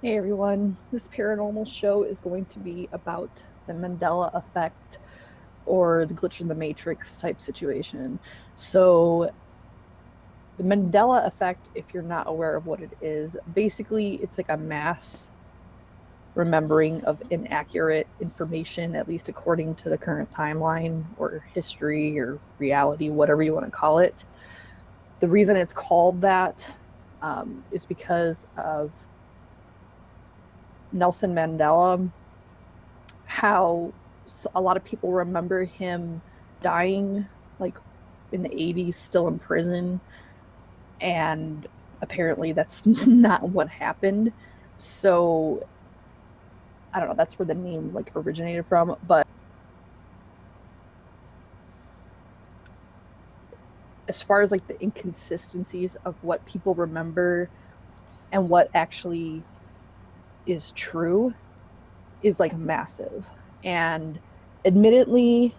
Hey everyone, this PaRiNormal show is going to be about the Mandela effect or the glitch in the matrix type situation. So the Mandela effect, if you're not aware of what it is, basically it's like a mass remembering of inaccurate information, at least according to the current timeline or history or reality, whatever you want to call it. The reason it's called that is because of Nelson Mandela, how a lot of people remember him dying like in the 80s, still in prison, and apparently that's not what happened. So I don't know, that's where the name like originated from. But as far as like the inconsistencies of what people remember and what actually is true is like massive. And admittedly,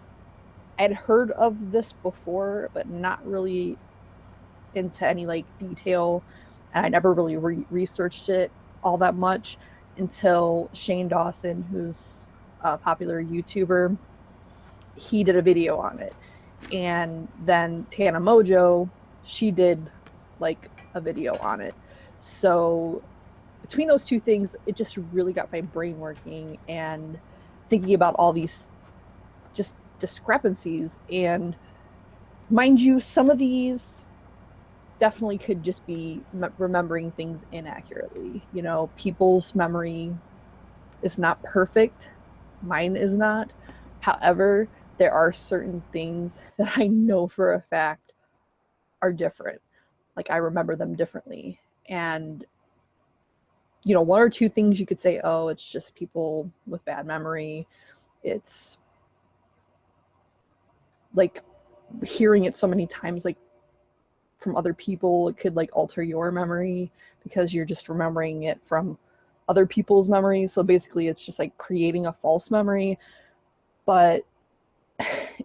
I'd heard of this before, but not really into any like detail, and I never really researched it all that much until Shane Dawson, who's a popular YouTuber, he did a video on it. And then Tana Mojo, she did like a video on it. So between those two things, it just really got my brain working and thinking about all these just discrepancies. And mind you, some of these definitely could just be remembering things inaccurately. You know, people's memory is not perfect. Mine is not. However, there are certain things that I know for a fact are different. Like I remember them differently. And, you know, one or two things you could say, oh, it's just people with bad memory. It's like hearing it so many times, like from other people, it could like alter your memory because you're just remembering it from other people's memories. So basically it's just like creating a false memory, but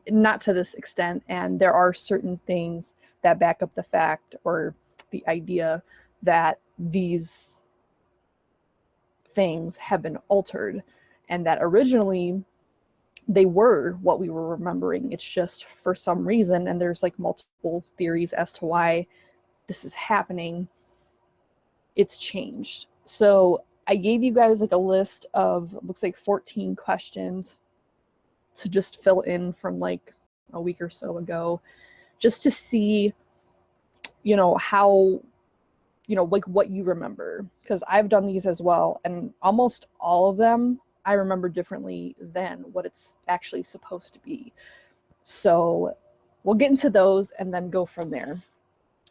not to this extent. And there are certain things that back up the fact or the idea that these things have been altered, and that originally they were what we were remembering. It's just for some reason, and there's like multiple theories as to why this is happening, it's changed. So I gave you guys like a list of, looks like 14 questions to just fill in from like a week or so ago, just to see, you know, how, you know, like what you remember. Because I've done these as well, and almost all of them I remember differently than what it's actually supposed to be. So we'll get into those and then go from there.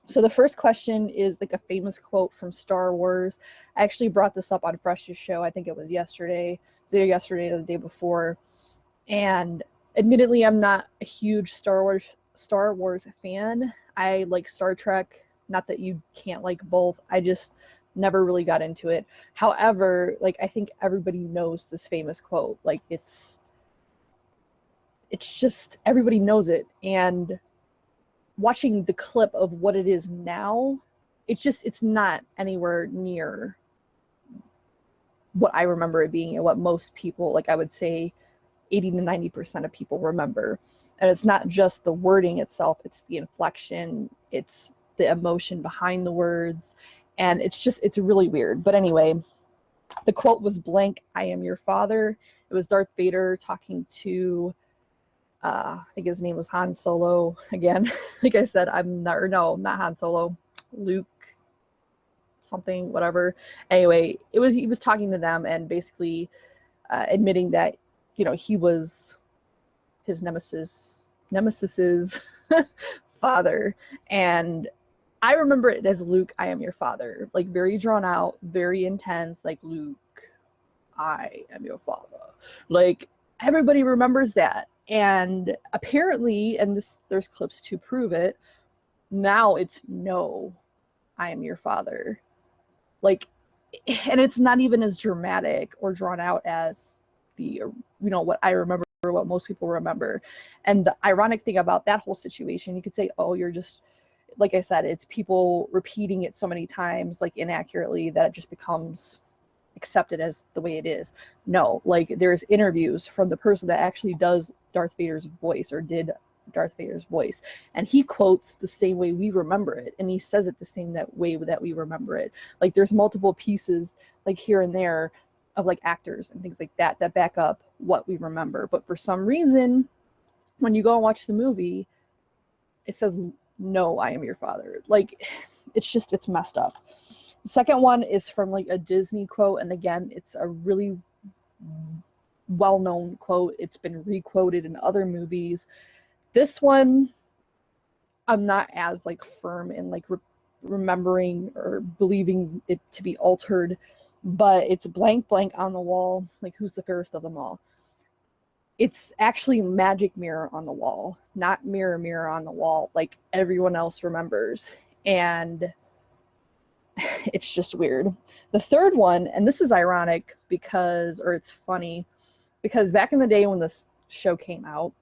So the first question is like a famous quote from Star Wars. I actually brought this up on Fresh's show. I think it was yesterday. It was either yesterday or the day before. And admittedly, I'm not a huge Star Wars fan. I like Star Trek. Not that you can't like both. I just never really got into it. However, like I think everybody knows this famous quote. Like it's just everybody knows it. And watching the clip of what it is now, it's not anywhere near what I remember it being and what most people, like I would say 80 to 90% of people remember. And it's not just the wording itself, it's the inflection, it's the emotion behind the words, and it's really weird. But anyway, the quote was blank, I am your father. It was Darth Vader talking to I think his name was Han Solo again. Like I said, I'm not, or no, not Han Solo, Luke something, whatever. Anyway, he was talking to them and basically admitting that, you know, he was his nemesis's father. And I remember it as Luke, I am your father. Like very drawn out, very intense, like Luke, I am your father. Like everybody remembers that. And apparently, and there's clips to prove it, now it's no, I am your father. Like, and it's not even as dramatic or drawn out as the, you know, what I remember, what most people remember. And the ironic thing about that whole situation, you could say, oh, you're just, like I said, it's people repeating it so many times, like inaccurately, that it just becomes accept it as the way it is. No, like there's interviews from the person that actually does Darth Vader's voice or did Darth Vader's voice, and he quotes the same way we remember it, and he says it the same that way that we remember it. Like there's multiple pieces like here and there of like actors and things like that that back up what we remember. But for some reason, when you go and watch the movie, it says, "No, I am your father." Like it's messed up. The second one is from like a Disney quote, and again, it's a really well-known quote. It's been re-quoted in other movies. This one, I'm not as like firm in like remembering or believing it to be altered, but it's blank blank on the wall. Like, who's the fairest of them all? It's actually magic mirror on the wall, not mirror mirror on the wall like everyone else remembers. And it's just weird. The third one, and this is ironic because, or it's funny, because back in the day when this show came out,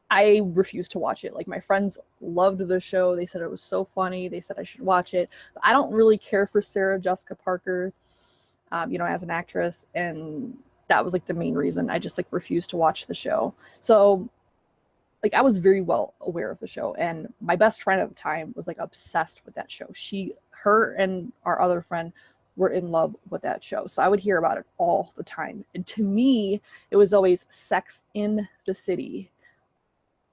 I refused to watch it. Like my friends loved the show. They said it was so funny. They said I should watch it. But I don't really care for Sarah Jessica Parker, you know, as an actress. And that was like the main reason. I just like refused to watch the show. So like I was very well aware of the show. And my best friend at the time was like obsessed with that show. Her and our other friend were in love with that show. So I would hear about it all the time. And to me, it was always Sex in the City.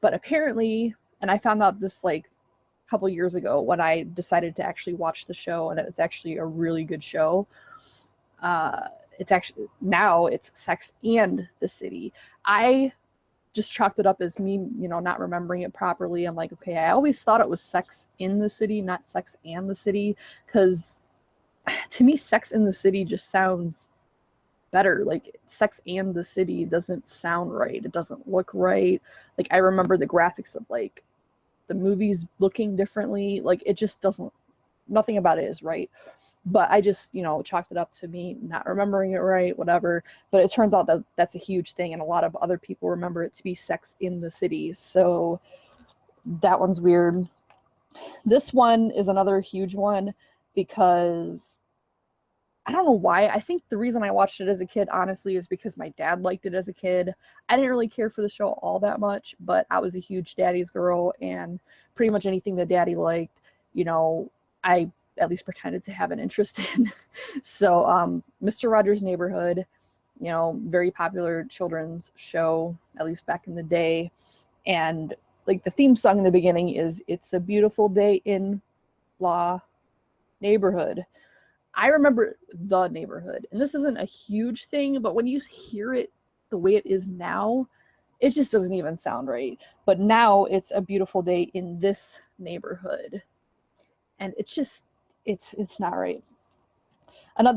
But apparently, and I found out this like a couple years ago when I decided to actually watch the show, and it's actually a really good show. It's actually, now it's Sex and the City. I just chalked it up as me, you know, not remembering it properly. I'm like, okay, I always thought it was Sex in the City, not Sex and the City, because to me, Sex in the City just sounds better. Like Sex and the City doesn't sound right. It doesn't look right. Like I remember the graphics of like the movies looking differently. Like it just doesn't, nothing about it is right. But I just, you know, chalked it up to me not remembering it right, whatever. But it turns out that that's a huge thing, and a lot of other people remember it to be Sex in the City. So that one's weird. This one is another huge one because I don't know why. I think the reason I watched it as a kid, honestly, is because my dad liked it as a kid. I didn't really care for the show all that much, but I was a huge daddy's girl, and pretty much anything that daddy liked, you know, I at least pretended to have an interest in. So Mr. Rogers' Neighborhood, you know, very popular children's show, at least back in the day. And like the theme song in the beginning is "It's a Beautiful Day in Blah Neighborhood." I remember the neighborhood, and this isn't a huge thing, but when you hear it the way it is now, it just doesn't even sound right. But now it's a beautiful day in this neighborhood, and it's just, it's not right.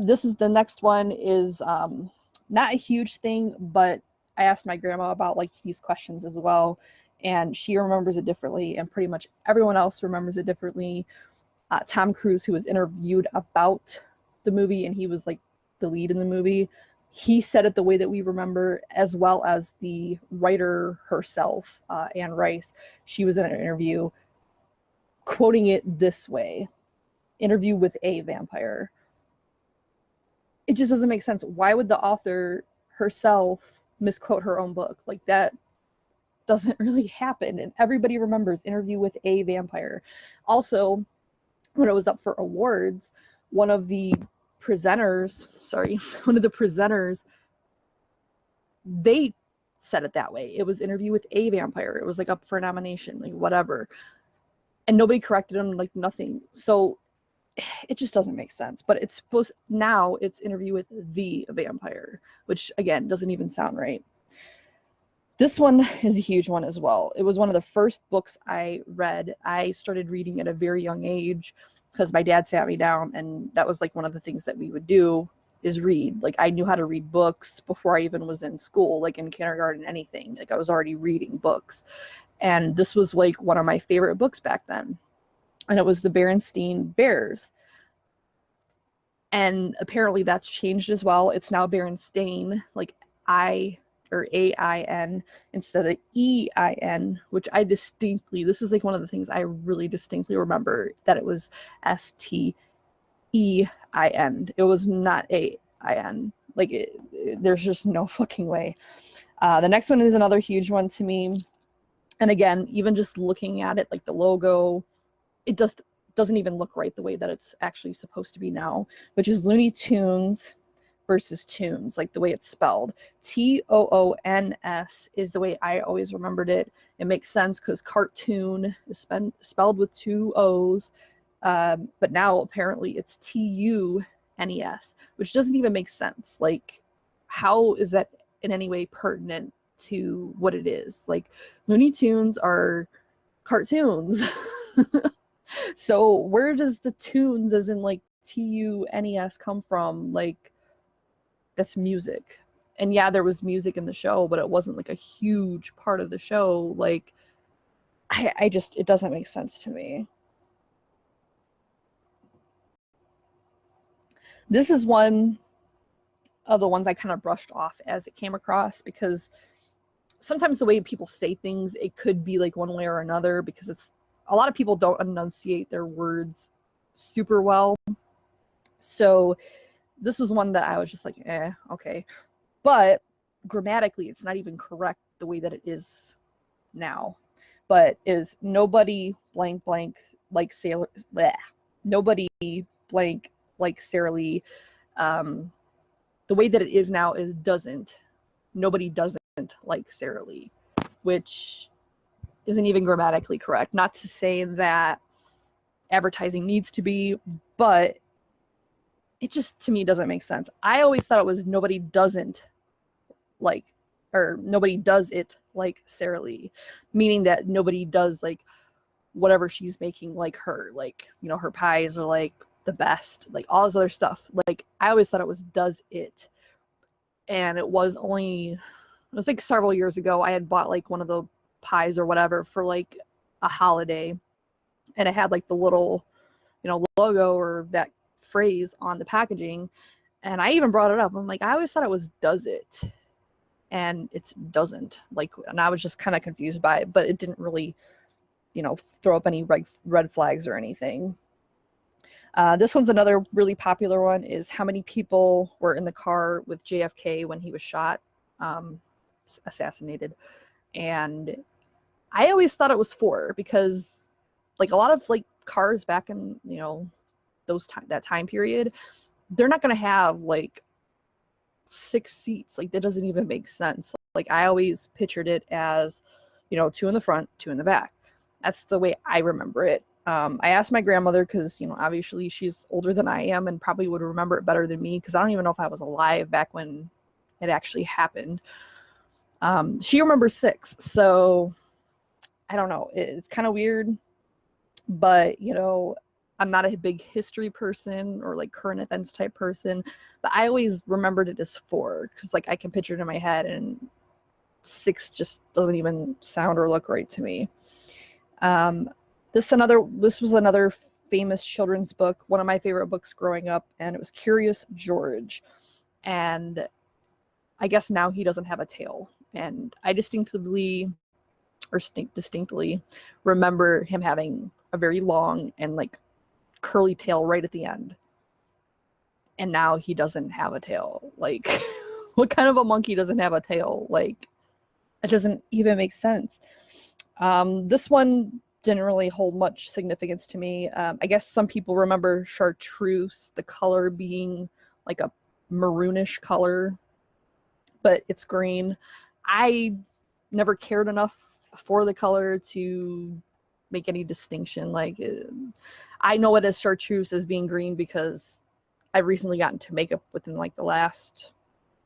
This is the next one is not a huge thing, but I asked my grandma about like these questions as well, and she remembers it differently, and pretty much everyone else remembers it differently. Tom Cruise, who was interviewed about the movie, and he was like the lead in the movie, he said it the way that we remember, as well as the writer herself, Anne Rice. She was in an interview quoting it this way: "Interview with a vampire." It just doesn't make sense. Why would the author herself misquote her own book? Like that doesn't really happen, and everybody remembers "Interview with a Vampire." Also, when it was up for awards, one of the presenters, they said it that way. It was "Interview with a Vampire." It was like up for a nomination, like whatever. And nobody corrected him, like nothing. So it just doesn't make sense. But it's supposed, now it's "Interview with the Vampire," which again doesn't even sound right. This one is a huge one as well. It was one of the first books I read. I started reading at a very young age because my dad sat me down, and that was like one of the things that we would do is read. Like I knew how to read books before I even was in school, like in kindergarten, anything. Like I was already reading books. And this was like one of my favorite books back then. And it was the Berenstain Bears. And apparently that's changed as well. It's now Berenstain, like AIN instead of EIN, which I distinctly, this is like one of the things I really distinctly remember, that it was STEIN. It was not I-N. Like, there's just no fucking way. The next one is another huge one to me. And again, even just looking at it, like the logo, it just doesn't even look right the way that it's actually supposed to be now, which is Looney Tunes versus Tunes, like the way it's spelled. Toons is the way I always remembered it. It makes sense because cartoon is spelled with 2 O's, but now apparently it's TUNES, which doesn't even make sense. Like, how is that in any way pertinent to what it is? Like, Looney Tunes are cartoons. So where does the tunes, as in like TUNES, come from? Like, that's music. And yeah, there was music in the show, but it wasn't like a huge part of the show. Like, I just, it doesn't make sense to me. This is one of the ones I kind of brushed off as it came across, because sometimes the way people say things, it could be like one way or another, because it's, a lot of people don't enunciate their words super well. So this was one that I was just like, okay. But grammatically, it's not even correct the way that it is now. But is nobody blank blank like Sailor, bleh, nobody blank like Sarah Lee. The way that it is now is doesn't. Nobody doesn't like Sarah Lee, which isn't even grammatically correct. Not to say that advertising needs to be, but it just, to me, doesn't make sense. I always thought it was nobody doesn't like, or nobody does it like Sarah Lee, meaning that nobody does like whatever she's making like her. Like, you know, her pies are like the best, like all this other stuff. Like, I always thought it was does it. And it was like several years ago, I had bought like one of the pies or whatever for like a holiday, and it had like the little, you know, logo or that phrase on the packaging, and I even brought it up. I'm like, I always thought it was does it, and it's doesn't. Like, and I was just kind of confused by it, but it didn't really, you know, throw up any red flags or anything. This one's another really popular one, is how many people were in the car with JFK when he was shot, assassinated. And I always thought it was 4, because like a lot of like cars back in, you know, that time period, they're not going to have like 6 seats. Like, that doesn't even make sense. Like, I always pictured it as, you know, 2 in the front, 2 in the back. That's the way I remember it. I asked my grandmother, because, you know, obviously she's older than I am and probably would remember it better than me, because I don't even know if I was alive back when it actually happened. She remembers 6, so I don't know. It's kind of weird, but, you know, I'm not a big history person or like current events type person, but I always remembered it as 4, because like I can picture it in my head, and 6 just doesn't even sound or look right to me. This was another famous children's book, one of my favorite books growing up, and it was Curious George. And I guess now he doesn't have a tail, and I distinctly remember him having a very long and like curly tail right at the end, and now he doesn't have a tail. Like, what kind of a monkey doesn't have a tail? Like, it doesn't even make sense. This one didn't really hold much significance to me. I guess some people remember chartreuse, the color being like a maroonish color, but it's green. I never cared enough for the color to make any distinction. Like, I know it as chartreuse as being green because I've recently gotten to makeup within like the last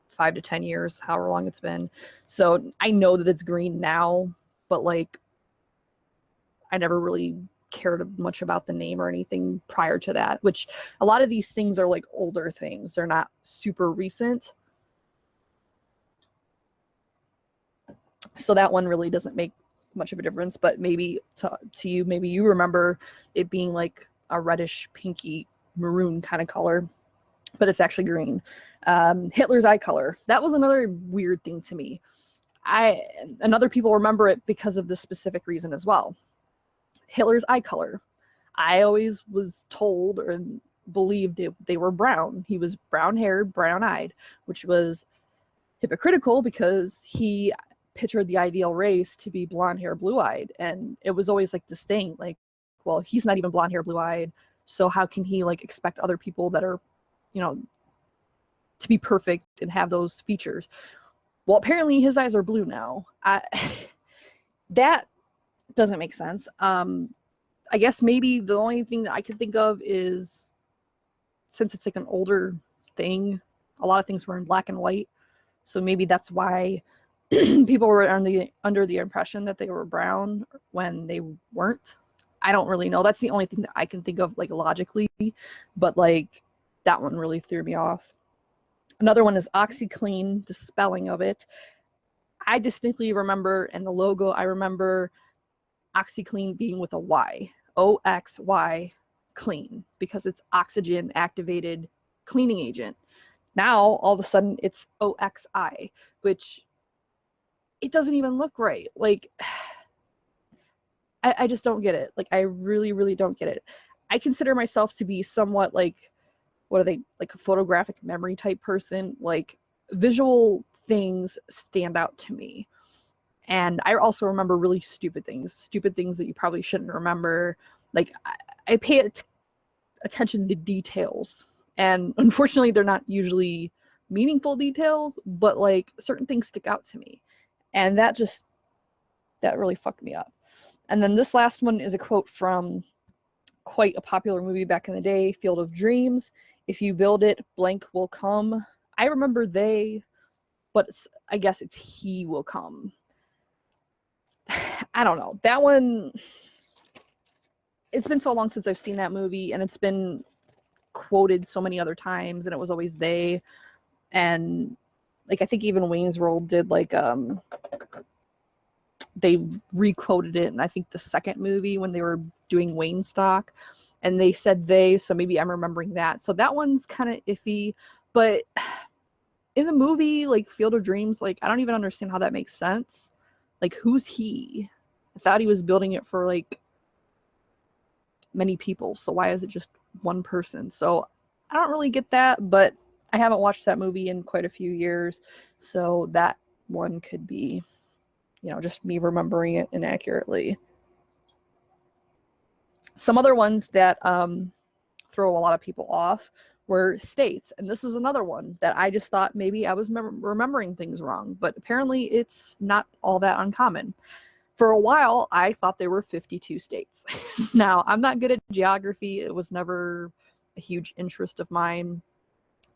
5 to 10 years, however long it's been. So I know that it's green now, but like, I never really cared much about the name or anything prior to that, which a lot of these things are like older things. They're not super recent. So that one really doesn't make much of a difference, but maybe to you, maybe you remember it being like a reddish, pinky, maroon kind of color, but it's actually green. Hitler's eye color. That was another weird thing to me. And other people remember it because of this specific reason as well. Hitler's eye color. I always was told, or believed they were brown. He was brown-haired, brown-eyed, which was hypocritical because he pictured the ideal race to be blonde hair, blue-eyed. And it was always like this thing, like, well, he's not even blonde hair, blue-eyed, so how can he like expect other people that are, you know, to be perfect and have those features? Well, apparently his eyes are blue now. That doesn't make sense. I guess maybe the only thing that I can think of is, since it's like an older thing, a lot of things were in black and white, so maybe that's why people were under the impression that they were brown when they weren't. I don't really know. That's the only thing that I can think of, like, logically, but like that one really threw me off. Another one is OxyClean, the spelling of it. I distinctly remember, and the logo, I remember OxyClean being with a Y, OXY clean, because it's oxygen activated cleaning agent. Now all of a sudden it's OXI, which it doesn't even look right. Like, I just don't get it. Like, I really, really don't get it. I consider myself to be somewhat like, what are they, like a photographic memory type person. Like, visual things stand out to me. And I also remember really stupid things that you probably shouldn't remember. Like, I pay attention to details. And unfortunately, they're not usually meaningful details, but like certain things stick out to me. And that really fucked me up. And then this last one is a quote from quite a popular movie back in the day, Field of Dreams. If you build it, blank will come. I remember they, but I guess it's he will come. I don't know. That one, it's been so long since I've seen that movie, and it's been quoted so many other times, and it was always they. And like, I think even Wayne's World did like they re-quoted it, and I think the second movie when they were doing Wayne stock, and they said they, so maybe I'm remembering that. So that one's kind of iffy. But in the movie, like Field of Dreams, like, I don't even understand how that makes sense. Like, who's he? I thought he was building it for like many people, so why is it just one person? So I don't really get that, but I haven't watched that movie in quite a few years, so that one could be, you know, just me remembering it inaccurately. Some other ones that throw a lot of people off were states, and this is another one that I just thought maybe I was remembering things wrong, but apparently it's not all that uncommon. For a while, I thought there were 52 states. Now, I'm not good at geography. It was never a huge interest of mine.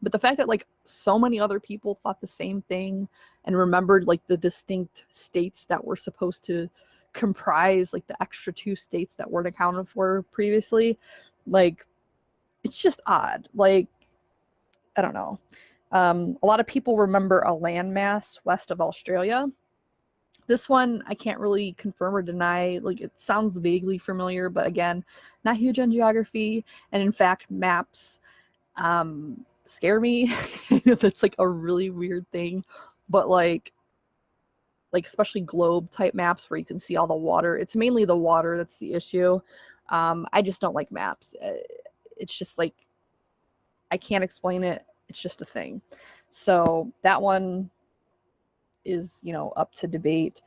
But the fact that like so many other people thought the same thing and remembered like the distinct states that were supposed to comprise like the extra 2 states that weren't accounted for previously, like, it's just odd. Like, I don't know. A lot of people remember a landmass west of Australia. This one, I can't really confirm or deny. Like, it sounds vaguely familiar, but again, not huge on geography. And in fact, maps scare me. That's like a really weird thing. But like especially globe type maps where you can see all the water. It's mainly the water that's the issue. I just don't like maps. It's just like, I can't explain it. It's just a thing. So that one is, you know, up to debate.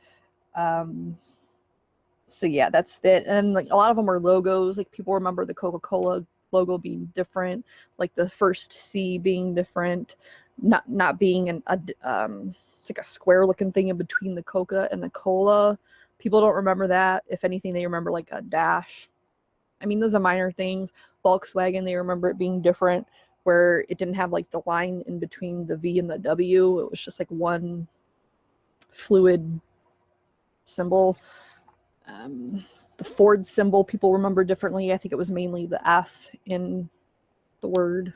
So yeah, that's it. And like a lot of them are logos. Like, people remember the Coca-Cola logo being different, like the first C being different, not being it's like a square looking thing in between the Coca and the Cola. People don't remember that. If anything, they remember like a dash. I mean, those are minor things. Volkswagen, they remember it being different, where it didn't have like the line in between the V and the W. It was just like one fluid symbol. The Ford symbol, people remember differently. I think it was mainly the F in the word.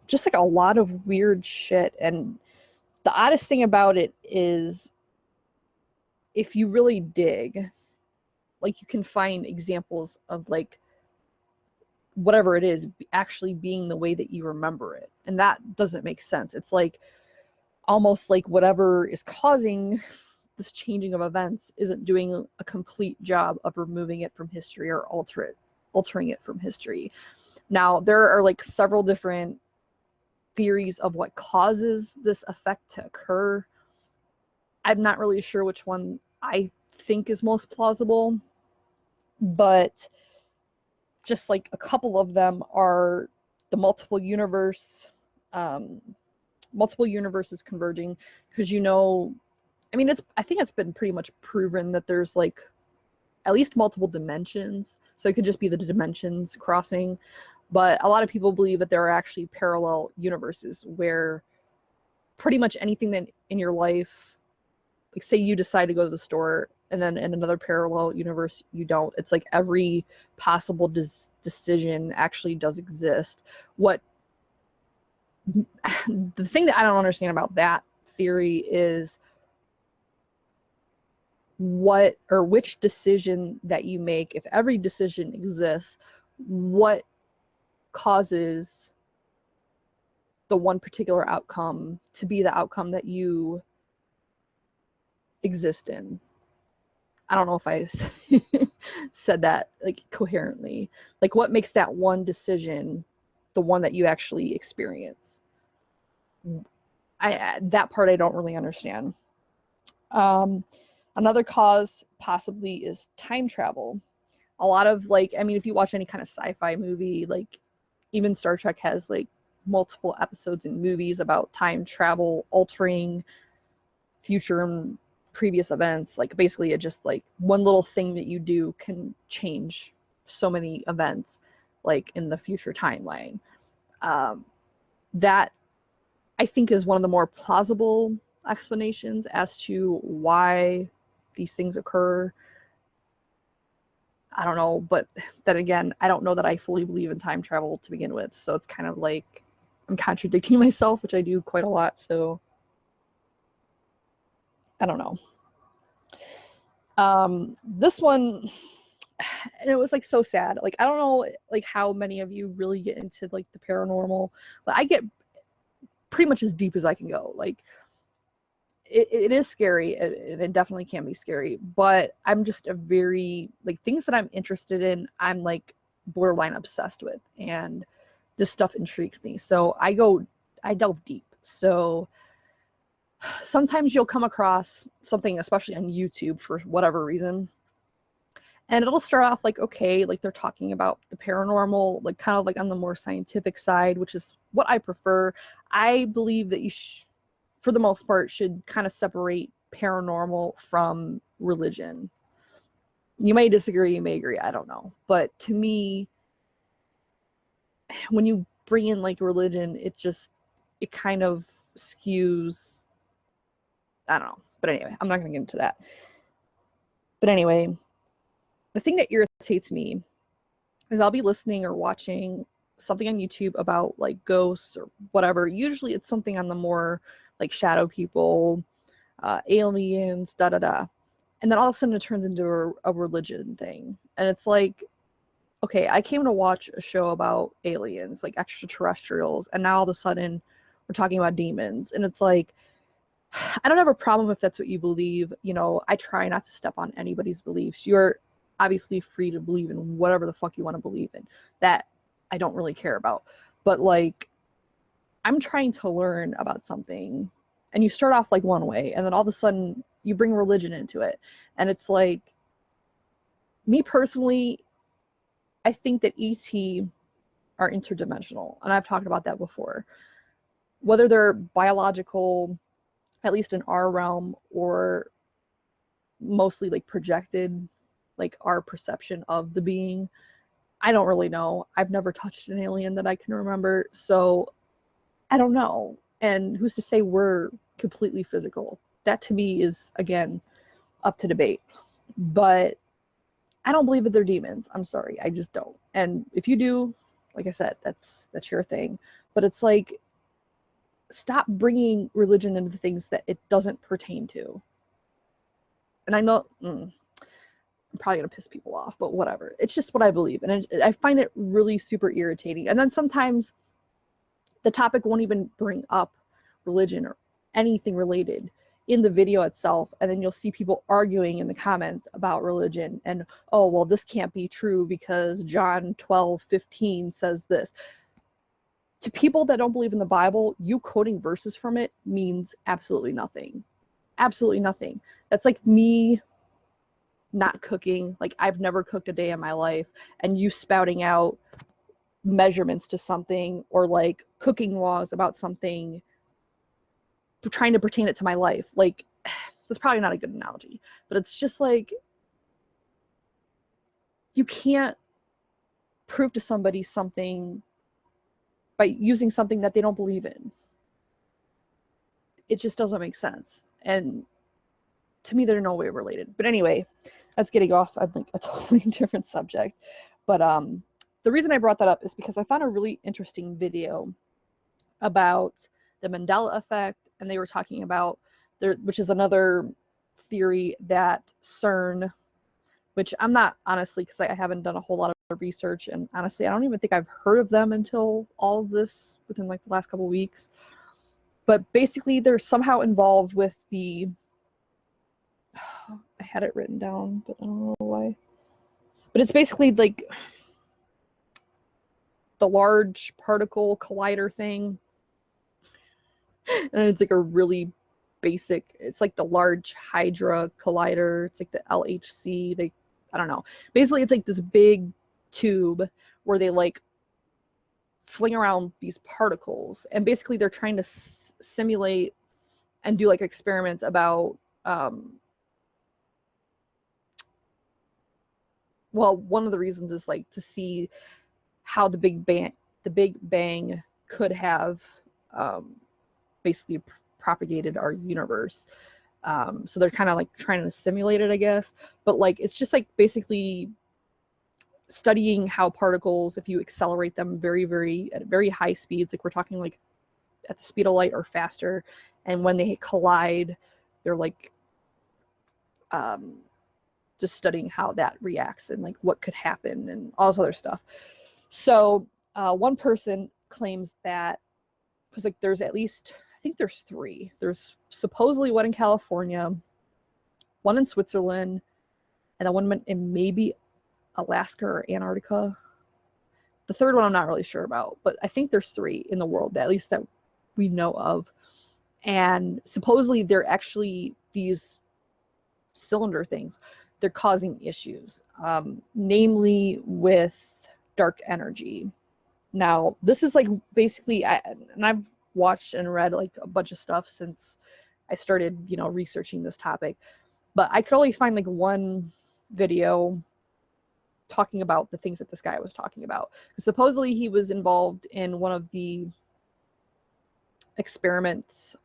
Just like a lot of weird shit. And the oddest thing about it is, if you really dig, like, you can find examples of like whatever it is actually being the way that you remember it. And that doesn't make sense. It's like almost like whatever is causing this changing of events isn't doing a complete job of removing it from history or altering it from history. Now, there are like several different theories of what causes this effect to occur. I'm not really sure which one I think is most plausible, but just like a couple of them are the multiple universes converging, because I think it's been pretty much proven that there's like at least multiple dimensions. So it could just be the dimensions crossing, but a lot of people believe that there are actually parallel universes where pretty much anything that in your life, like say you decide to go to the store and then in another parallel universe you don't. It's like every possible decision actually does exist. The thing that I don't understand about that theory is which decision that you make, if every decision exists, what causes the one particular outcome to be the outcome that you exist in. I don't know if I said that like coherently. Like what makes that one decision the one that you actually experience? That part I don't really understand. Another cause possibly is time travel. A lot of if you watch any kind of sci-fi movie, like even Star Trek has like multiple episodes and movies about time travel, altering future and previous events. Like basically it just like one little thing that you do can change so many events like in the future timeline. That I think is one of the more plausible explanations as to why these things occur. I don't know, but then again, I don't know that I fully believe in time travel to begin with, so it's kind of like I'm contradicting myself, which I do quite a lot, so I don't know. This one, and it was like so sad. Like I don't know like how many of you really get into like the paranormal, but I get pretty much as deep as I can go. Like it is scary, and it definitely can be scary, but I'm just a very like things that I'm interested in, I'm like borderline obsessed with, and this stuff intrigues me, so I delve deep. So sometimes you'll come across something, especially on YouTube for whatever reason, and it'll start off like, okay, like they're talking about the paranormal, like kind of like on the more scientific side, which is what I prefer. I believe that you for the most part should kind of separate paranormal from religion. You may disagree, you may agree, I don't know. But to me, when you bring in like religion, it kind of skews, I don't know. But anyway, I'm not going to get into that. But anyway, the thing that irritates me is I'll be listening or watching something on YouTube about like ghosts or whatever. Usually it's something on the more like shadow people, aliens, da da da. And then all of a sudden it turns into a religion thing. And it's like, okay, I came to watch a show about aliens, like extraterrestrials, and now all of a sudden we're talking about demons. And it's like, I don't have a problem if that's what you believe. You know, I try not to step on anybody's beliefs. You're obviously free to believe in whatever the fuck you want to believe in. That I don't really care about. But like, I'm trying to learn about something, and you start off like one way, and then all of a sudden you bring religion into it. And it's like, me personally, I think that ET are interdimensional. And I've talked about that before. Whether they're biological, at least in our realm, or mostly like projected, like our perception of the being, I don't really know. I've never touched an alien that I can remember, so I don't know. And who's to say we're completely physical? That to me is, again, up to debate. But I don't believe that they're demons. I'm sorry, I just don't. And if you do, like I said, that's your thing. But it's like, stop bringing religion into the things that it doesn't pertain to. And I know I'm probably going to piss people off, but whatever. It's just what I believe. And I find it really super irritating. And then sometimes the topic won't even bring up religion or anything related. in the video itself, and then you'll see people arguing in the comments about religion and, oh, well, this can't be true because John 12:15 says this. To people that don't believe in the Bible, you quoting verses from it means absolutely nothing. Absolutely nothing. That's like me not cooking. Like, I've never cooked a day in my life, and you spouting out measurements to something, or like cooking laws about something, trying to pertain it to my life. Like, that's probably not a good analogy, but it's just like, you can't prove to somebody something by using something that they don't believe in. It just doesn't make sense. And to me, they're no way related. But anyway, that's getting off, I think, a totally different subject. But the reason I brought that up is because I found a really interesting video about the Mandela effect, and they were talking about there, which is another theory that CERN, which I'm not, honestly, because I haven't done a whole lot of research, and honestly, I don't even think I've heard of them until all of this within like the last couple of weeks. But basically, they're somehow involved with the, I had it written down, but I don't know why. But it's basically like the large particle collider thing. And it's like a really basic, it's like the Large Hadron Collider. It's like the LHC. I don't know. Basically, it's like this big tube where they like fling around these particles, and basically they're trying to simulate and do like experiments about well, one of the reasons is like to see how the Big Bang could have basically propagated our universe. So they're kind of like trying to simulate it, I guess. But like, it's just like basically studying how particles, if you accelerate them at very high speeds, like we're talking like at the speed of light or faster, and when they collide, they're like just studying how that reacts and like what could happen and all this other stuff. So one person claims that, because like there's at least, I think there's 3. There's supposedly one in California, one in Switzerland, and then one in maybe Alaska or Antarctica. The third one I'm not really sure about, but I think there's 3 in the world, at least that we know of. And supposedly they're actually, these cylinder things, they're causing issues, namely with dark energy. Now, this is like basically, and I've watched and read like a bunch of stuff since I started, researching this topic, but I could only find like one video talking about the things that this guy was talking about. Supposedly he was involved in one of the experiments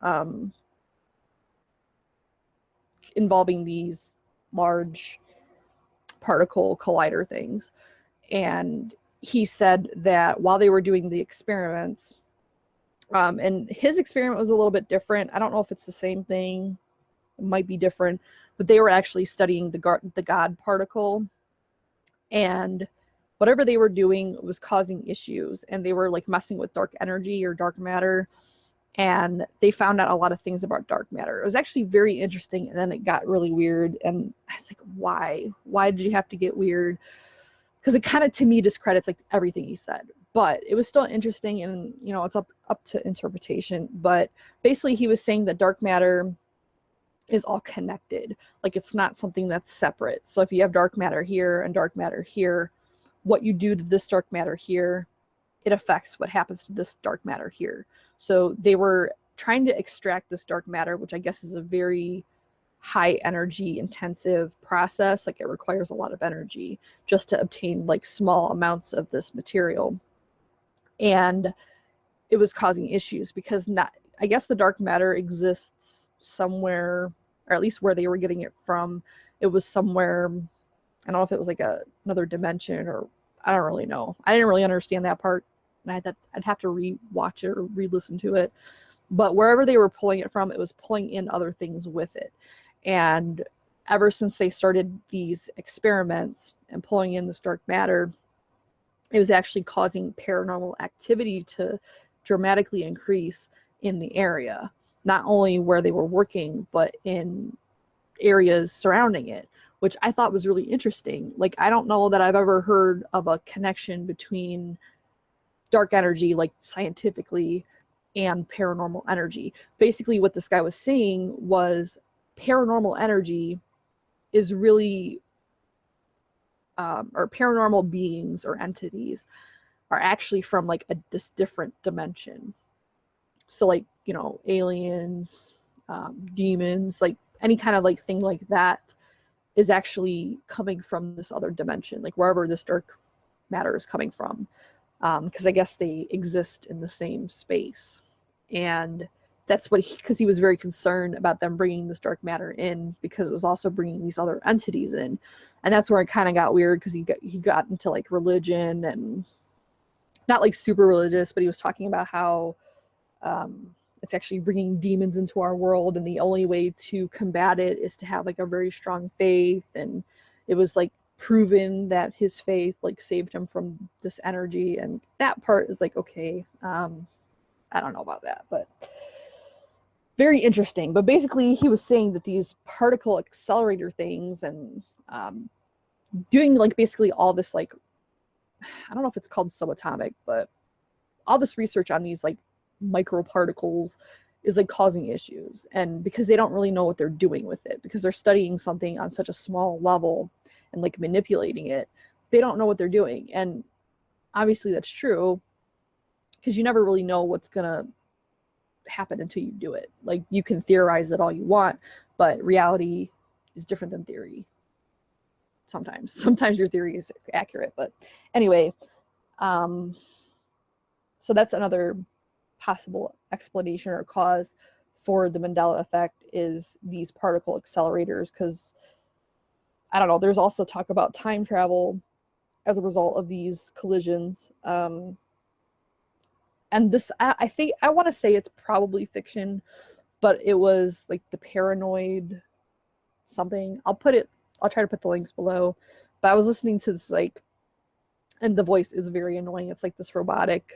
involving these large particle collider things. And he said that while they were doing the experiments, and his experiment was a little bit different. I don't know if it's the same thing. It might be different, but they were actually studying the God particle, and whatever they were doing was causing issues, and they were like messing with dark energy or dark matter, and they found out a lot of things about dark matter. It was actually very interesting, and then it got really weird, and I was like, why did you have to get weird? Because it kind of, to me, discredits like everything he said. But it was still interesting, and it's up to interpretation. But basically he was saying that dark matter is all connected. Like, it's not something that's separate. So if you have dark matter here and dark matter here, what you do to this dark matter here, it affects what happens to this dark matter here. So they were trying to extract this dark matter, which I guess is a very high energy intensive process. Like, it requires a lot of energy just to obtain like small amounts of this material. And it was causing issues because I guess the dark matter exists somewhere, or at least where they were getting it from, it was somewhere, I don't know if it was like another dimension, or I don't really know. I didn't really understand that part, and I'd have to re-watch it or re-listen to it. But wherever they were pulling it from, it was pulling in other things with it. And ever since they started these experiments and pulling in this dark matter, it was actually causing paranormal activity to dramatically increase in the area. not only where they were working, but in areas surrounding it, which I thought was really interesting. Like, I don't know that I've ever heard of a connection between dark energy, like scientifically, and paranormal energy. Basically, what this guy was saying was paranormal energy is really, or paranormal beings or entities are actually from like this different dimension. So like, you know, aliens, demons, like any kind of like thing like that is actually coming from this other dimension, like wherever this dark matter is coming from. Because I guess they exist in the same space. And that's what because he was very concerned about them bringing this dark matter in, because it was also bringing these other entities in. And that's where it kind of got weird, because he got into like religion, and not like super religious, but he was talking about how it's actually bringing demons into our world, and the only way to combat it is to have like a very strong faith. And it was like proven that his faith like saved him from this energy, and that part is like, okay, I don't know about that, but very interesting. But basically he was saying that these particle accelerator things, and doing like basically all this, like, I don't know if it's called subatomic, but all this research on these like microparticles is like causing issues. And because they don't really know what they're doing with it, because they're studying something on such a small level and like manipulating it, they don't know what they're doing. And obviously that's true, because you never really know what's gonna happen until you do it. Like, you can theorize it all you want, but reality is different than theory. Sometimes your theory is accurate, but anyway, so that's another possible explanation or cause for the Mandela effect, is these particle accelerators. Because I don't know, there's also talk about time travel as a result of these collisions. And this, I think, I want to say it's probably fiction, but it was like the paranoid something. I'll try to put the links below. But I was listening to this, like, and the voice is very annoying. It's like this robotic,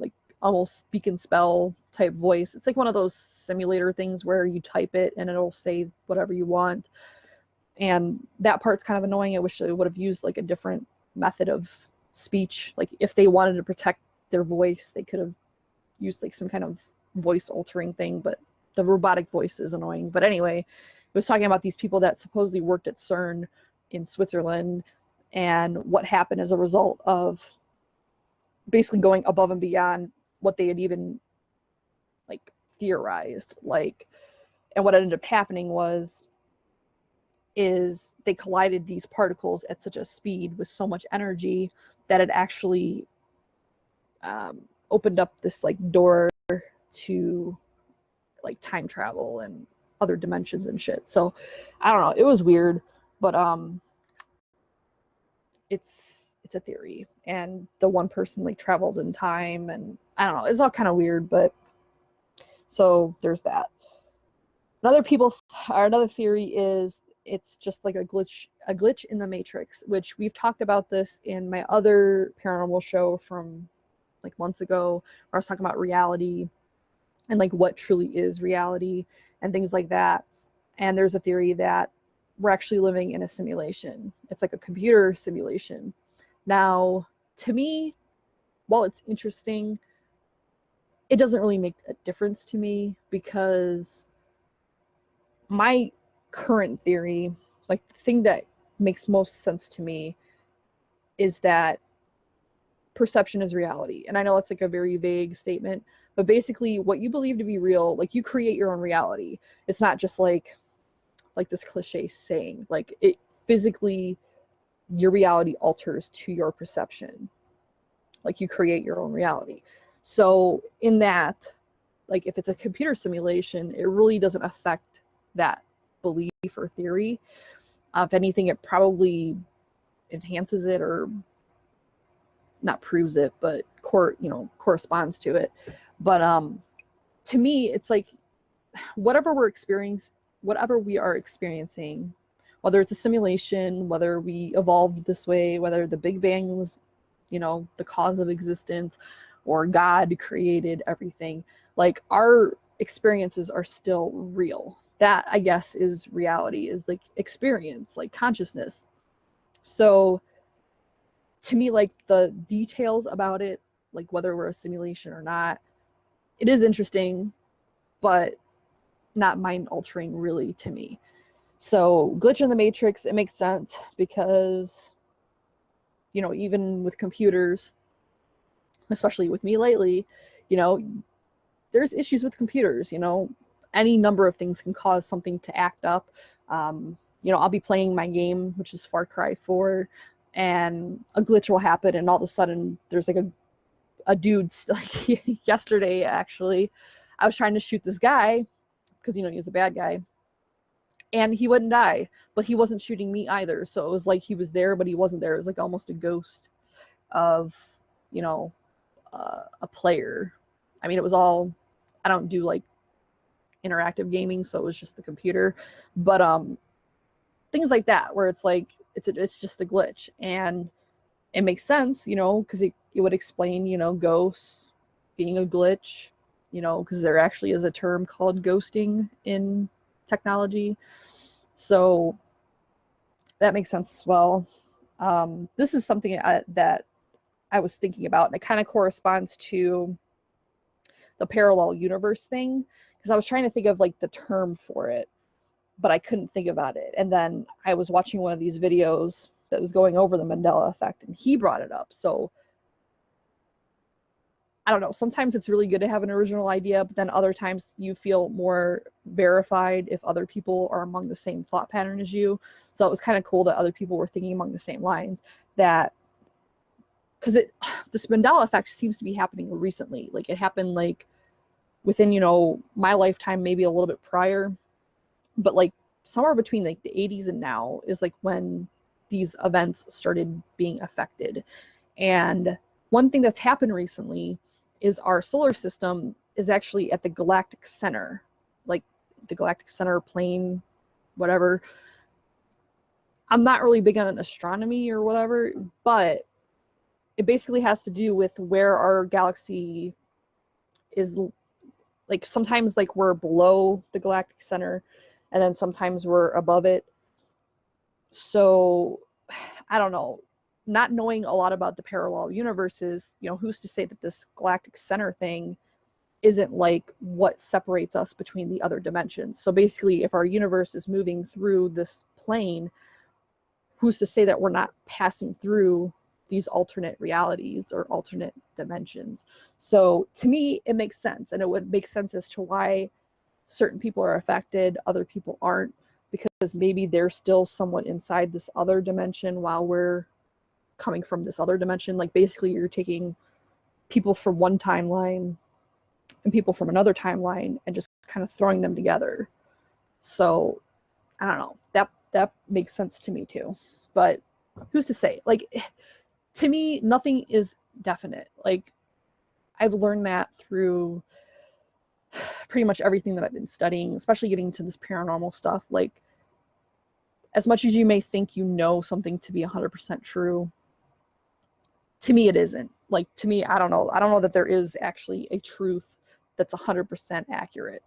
like almost speak and spell type voice. It's like one of those simulator things where you type it and it'll say whatever you want. And that part's kind of annoying. I wish they would have used like a different method of speech. Like, if they wanted to protect their voice, they could have used like some kind of voice altering thing, but the robotic voice is annoying. But anyway, it was talking about these people that supposedly worked at CERN in Switzerland, and what happened as a result of basically going above and beyond what they had even like theorized. Like, and what ended up happening is they collided these particles at such a speed with so much energy that it actually opened up this like door to like time travel and other dimensions and shit. So I don't know, it was weird, but it's a theory, and the one person like traveled in time, and I don't know, it's all kind of weird. But so there's that. Another theory is it's just like a glitch in the matrix, which we've talked about this in my other paranormal show from like months ago, where I was talking about reality and like what truly is reality and things like that. And there's a theory that we're actually living in a simulation. It's like a computer simulation. Now, to me, while it's interesting, it doesn't really make a difference to me, because my current theory, like the thing that makes most sense to me, is that perception is reality. And I know it's like a very vague statement, but basically what you believe to be real, like, you create your own reality. It's not just like this cliche saying, like, it physically, your reality alters to your perception. Like, you create your own reality. So in that, like, if it's a computer simulation, it really doesn't affect that belief or theory. If anything, it probably enhances it, or not proves it, but corresponds to it. But to me, it's like whatever we are experiencing, whether it's a simulation, whether we evolved this way, whether the Big Bang was, the cause of existence, or God created everything, like, our experiences are still real. That, I guess, is reality, is like experience, like consciousness. So to me, like the details about it, like whether we're a simulation or not, it is interesting, but not mind altering really to me. So glitch in the matrix, it makes sense because, you know, even with computers, especially with me lately, you know, there's issues with computers, you know, any number of things can cause something to act up. You know, I'll be playing my game, which is Far Cry 4, and a glitch will happen, and all of a sudden there's like a dude, like yesterday actually, I was trying to shoot this guy because, you know, he's a bad guy, and he wouldn't die, but he wasn't shooting me either. So it was like he was there, but he wasn't there. It was like almost a ghost of, you know, a player. I mean, it was all, I don't do like interactive gaming, so it was just the computer, but things like that where it's like it's just a glitch, and it makes sense, you know, because it would explain, you know, ghosts being a glitch, you know, because there actually is a term called ghosting in technology, so that makes sense as well. This is something that I was thinking about, and it kind of corresponds to the parallel universe thing, because I was trying to think of like the term for it, but I couldn't think about it. And then I was watching one of these videos that was going over the Mandela effect, and he brought it up. So I don't know, sometimes it's really good to have an original idea, but then other times you feel more verified if other people are among the same thought pattern as you. So it was kind of cool that other people were thinking along the same lines, that because this Mandela effect seems to be happening recently. Like it happened like within, you know, my lifetime, maybe a little bit prior, but like somewhere between like the 80s and now is like when these events started being affected. And one thing that's happened recently is our solar system is actually at the galactic center, like the galactic center plane, whatever. I'm not really big on astronomy or whatever, but it basically has to do with where our galaxy is. Like sometimes like we're below the galactic center, and then sometimes we're above it. So I don't know, not knowing a lot about the parallel universes, you know, who's to say that this galactic center thing isn't like what separates us between the other dimensions. So basically, if our universe is moving through this plane, who's to say that we're not passing through these alternate realities or alternate dimensions? So to me, it makes sense, and it would make sense as to why certain people are affected, other people aren't, because maybe they're still somewhat inside this other dimension while we're coming from this other dimension. Like basically you're taking people from one timeline and people from another timeline and just kind of throwing them together. So I don't know, that makes sense to me too, but who's to say? Like, to me, nothing is definite. Like I've learned that through pretty much everything that I've been studying, especially getting into this paranormal stuff. Like, as much as you may think you know something to be 100% true, to me it isn't. Like, to me, I don't know that there is actually a truth that's 100% accurate,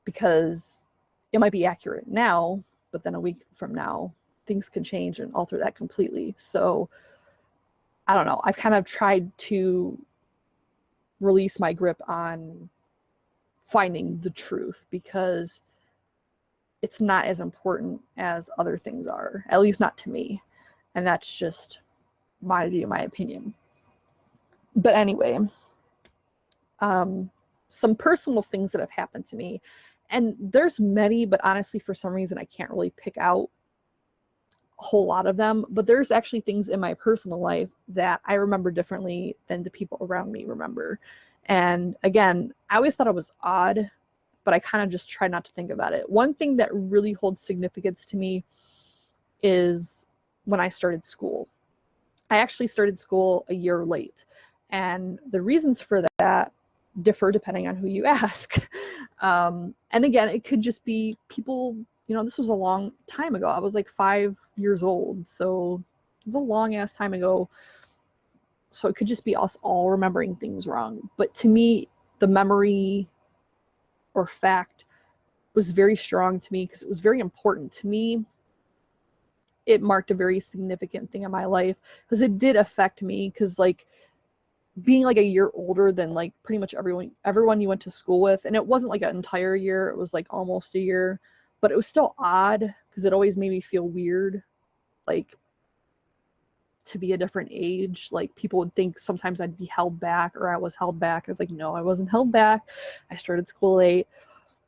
because it might be accurate now, but then a week from now things can change and alter that completely. So I don't know, I've kind of tried to release my grip on finding the truth, because it's not as important as other things are, at least not to me. And that's just my view, my opinion. But anyway, some personal things that have happened to me, and there's many, but honestly, for some reason, I can't really pick out a whole lot of them. But there's actually things in my personal life that I remember differently than the people around me remember. And again, I always thought it was odd, but I kind of just try not to think about it. One thing that really holds significance to me is when I started school. I actually started school a year late, and the reasons for that differ depending on who you ask. And again, it could just be people, you know, this was a long time ago. I was like 5 years old, so it was a long ass time ago. So it could just be us all remembering things wrong. But to me, the memory or fact was very strong to me because it was very important to me. It marked a very significant thing in my life because it did affect me, because like being like a year older than like pretty much everyone you went to school with, and it wasn't like an entire year, it was like almost a year, but it was still odd because it always made me feel weird, like to be a different age. Like people would think sometimes I'd be held back, or I was held back. I was like, no, I wasn't held back. I started school late.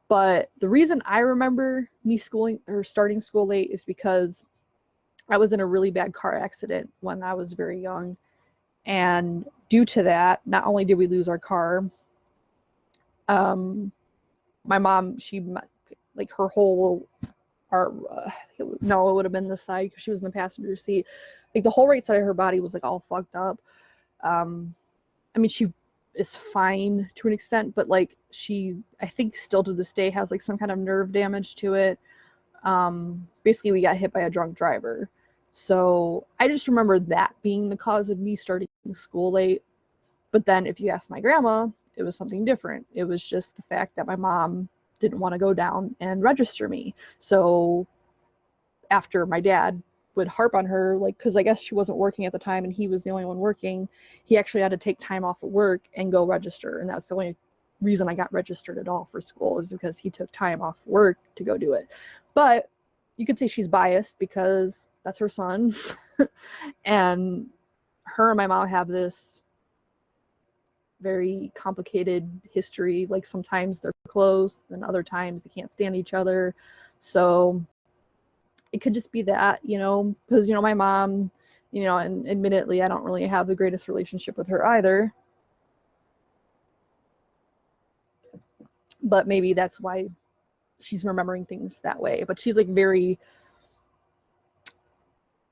But the reason I remember me starting school late is because I was in a really bad car accident when I was very young. And due to that, not only did we lose our car, my mom, she like her whole, it would have been this side because she was in the passenger seat. Like the whole right side of her body was like all fucked up. I mean, she is fine to an extent, but like she, I think still to this day has like some kind of nerve damage to it. Basically we got hit by a drunk driver. So I just remember that being the cause of me starting school late. But then if you ask my grandma, it was something different. It was just the fact that my mom didn't want to go down and register me. So after my dad would harp on her, like, because I guess she wasn't working at the time and he was the only one working, he actually had to take time off of work and go register. And that's the only reason I got registered at all for school, is because he took time off work to go do it. But you could say she's biased because that's her son. And her and my mom have this very complicated history. Like sometimes they're close, then other times they can't stand each other. So it could just be that, you know, because, you know, my mom, you know, and admittedly, I don't really have the greatest relationship with her either. But maybe that's why she's remembering things that way. But she's like very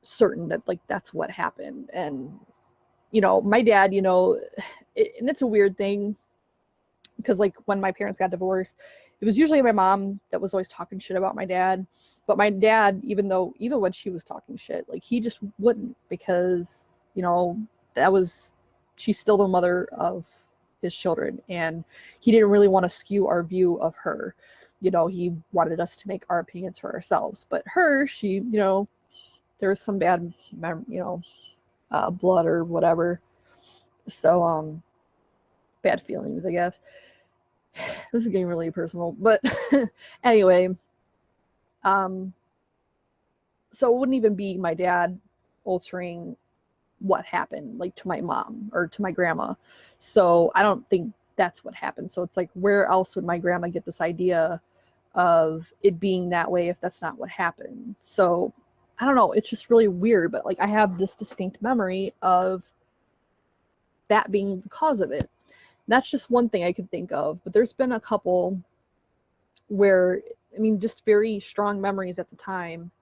certain that like that's what happened. And, you know, my dad, you know, and it's a weird thing because like when my parents got divorced, it was usually my mom that was always talking shit about my dad. But my dad, even when she was talking shit, like he just wouldn't, because, you know, she's still the mother of his children, and he didn't really want to skew our view of her. You know, he wanted us to make our opinions for ourselves. But her, she, you know, there was some bad, you know, blood or whatever. So, bad feelings, I guess. This is getting really personal, but anyway, so it wouldn't even be my dad altering what happened, like to my mom or to my grandma. So I don't think that's what happened. So it's like, where else would my grandma get this idea of it being that way if that's not what happened? So I don't know. It's just really weird, but like I have this distinct memory of that being the cause of it. That's just one thing I can think of, but there's been a couple where, I mean, just very strong memories at the time.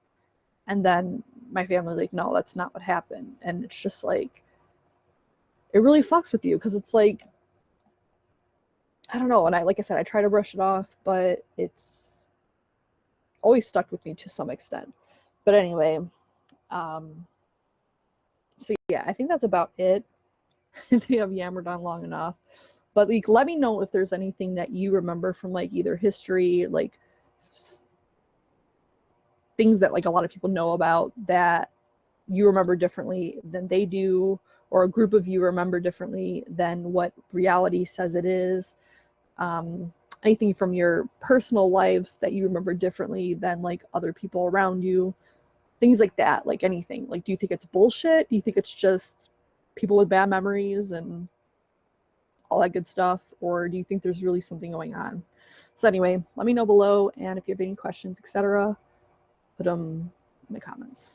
And then my family's like, no, that's not what happened. And it's just like, it really fucks with you, because it's like, I don't know. And like I said, I try to brush it off, but it's always stuck with me to some extent. But anyway, so yeah, I think that's about it. I think I've yammered on long enough. But like, let me know if there's anything that you remember from like either history, like things that like a lot of people know about that you remember differently than they do, or a group of you remember differently than what reality says it is. Anything from your personal lives that you remember differently than like other people around you, things like that. Like anything. Like, do you think it's bullshit? Do you think it's just people with bad memories and all that good stuff, or do you think there's really something going on? So anyway, let me know below, and if you have any questions, etc., put them in the comments.